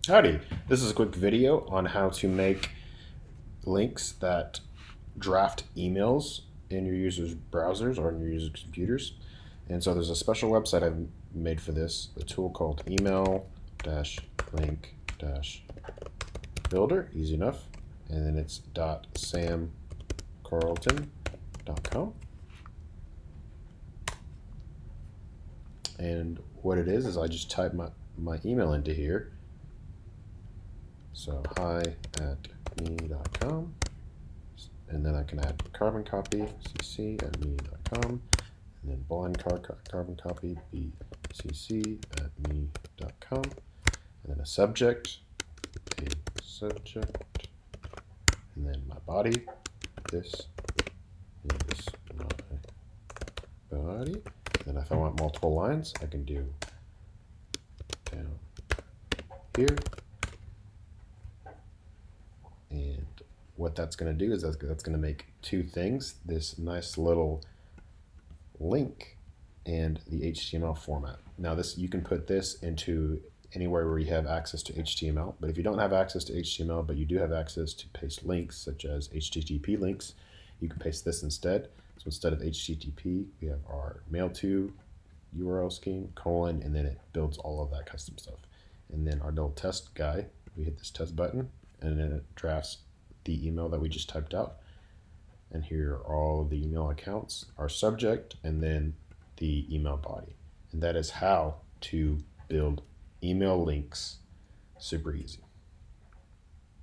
Howdy, this is a quick video on how to make links that draft emails in your users' browsers or in your users' computers. And so there's a special website I've made for this, a tool called email-link-builder, easy enough. And then it's .samcarlton.com. And what it is I just type my email into here. So hi@me.com, and then I can add carbon copy cc@me.com, and then blind carbon copy bcc@me.com, and then a subject, and then my body. This is my body. And if I want multiple lines, I can do down here. And what that's going to do is that's going to make two things: this nice little link and the HTML format. Now you can put this into anywhere where you have access to HTML, but if you don't have access to HTML but you do have access to paste links such as HTTP links, you can paste this instead. So instead of HTTP, we have our mail to URL scheme, colon, and then it builds all of that custom stuff. And then our little test guy, we hit this test button, and then it drafts the email that we just typed out. And here are all of the email accounts, our subject, and then the email body. And that is how to build email links super easy.